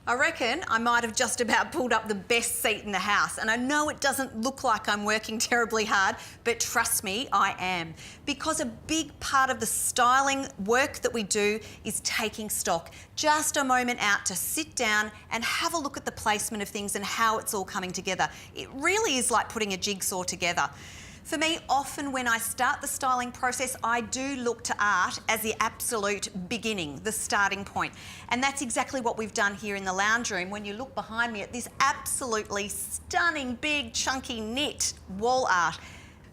I reckon I might have just about pulled up the best seat in the house, and I know it doesn't look like I'm working terribly hard, but trust me, I am. Because a big part of the styling work that we do is taking stock. Just a moment out to sit down and have a look at the placement of things and how it's all coming together. It really is like putting a jigsaw together. For me, often when I start the styling process, I do look to art as the absolute beginning, the starting point. And that's exactly what we've done here in the lounge room. When you look behind me at this absolutely stunning, big, chunky knit wall art,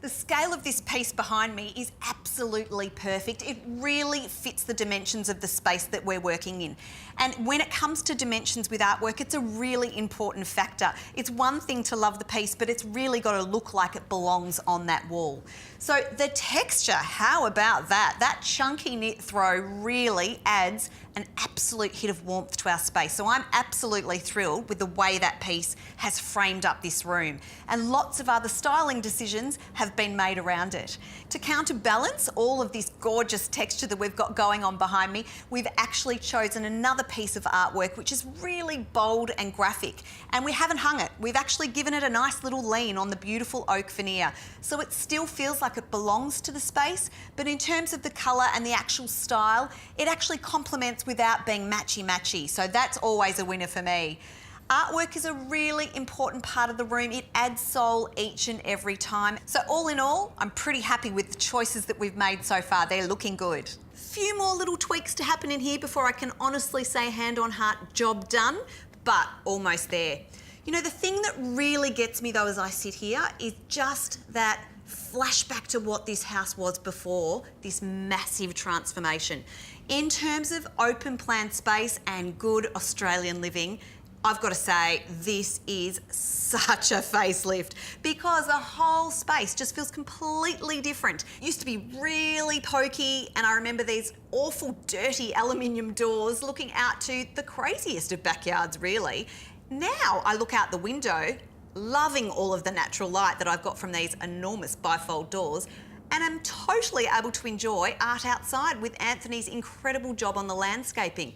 the scale of this piece behind me is absolutely perfect. It really fits the dimensions of the space that we're working in. And when it comes to dimensions with artwork, it's a really important factor. It's one thing to love the piece, but it's really got to look like it belongs on that wall. So the texture, how about that? That chunky knit throw really adds an absolute hit of warmth to our space. So I'm absolutely thrilled with the way that piece has framed up this room. And lots of other styling decisions have been made around it. To counterbalance all of this gorgeous texture that we've got going on behind me, we've actually chosen another piece of artwork which is really bold and graphic, and we haven't hung it. We've actually given it a nice little lean on the beautiful oak veneer, so it still feels like it belongs to the space, but in terms of the colour and the actual style, it actually complements without being matchy-matchy, so that's always a winner for me. Artwork is a really important part of the room. It adds soul each and every time. So all in all, I'm pretty happy with the choices that we've made so far. They're looking good. Few more little tweaks to happen in here before I can honestly say hand on heart, job done, but almost there. You know, the thing that really gets me though as I sit here is just that flashback to what this house was before this massive transformation. In terms of open plan space and good Australian living, I've got to say, this is such a facelift because the whole space just feels completely different. It used to be really pokey, and I remember these awful dirty aluminium doors looking out to the craziest of backyards, really. Now I look out the window, loving all of the natural light that I've got from these enormous bifold doors, and I'm totally able to enjoy art outside with Anthony's incredible job on the landscaping.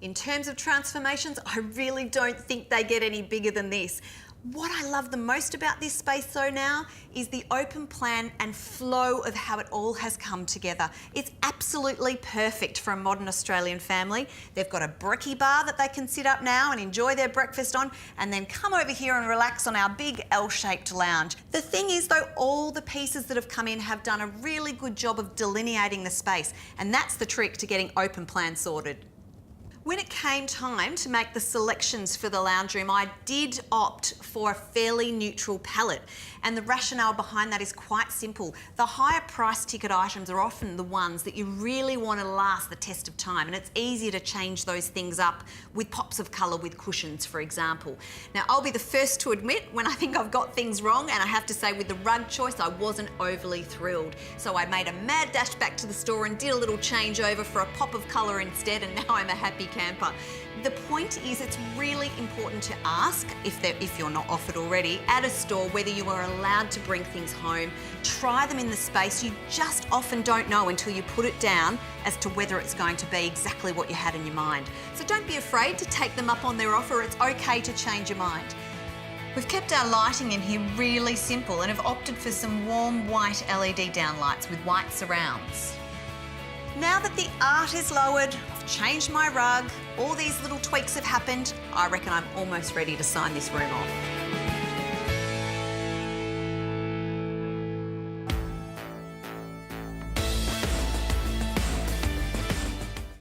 In terms of transformations, I really don't think they get any bigger than this. What I love the most about this space though now is the open plan and flow of how it all has come together. It's absolutely perfect for a modern Australian family. They've got a brekkie bar that they can sit up now and enjoy their breakfast on, and then come over here and relax on our big L-shaped lounge. The thing is though, all the pieces that have come in have done a really good job of delineating the space, and that's the trick to getting open plan sorted. When it came time to make the selections for the lounge room, I did opt for a fairly neutral palette, and the rationale behind that is quite simple. The higher price ticket items are often the ones that you really want to last the test of time, and it's easier to change those things up with pops of colour with cushions, for example. Now, I'll be the first to admit when I think I've got things wrong, and I have to say with the rug choice, I wasn't overly thrilled. So I made a mad dash back to the store and did a little changeover for a pop of colour instead, and now I'm a happy camper. The point is, it's really important to ask, if you're not offered already, at a store whether you are allowed to bring things home. Try them in the space. You just often don't know until you put it down as to whether it's going to be exactly what you had in your mind. So don't be afraid to take them up on their offer. It's okay to change your mind. We've kept our lighting in here really simple and have opted for some warm white LED downlights with white surrounds. Now that the art is lowered, I've changed my rug, all these little tweaks have happened, I reckon I'm almost ready to sign this room off.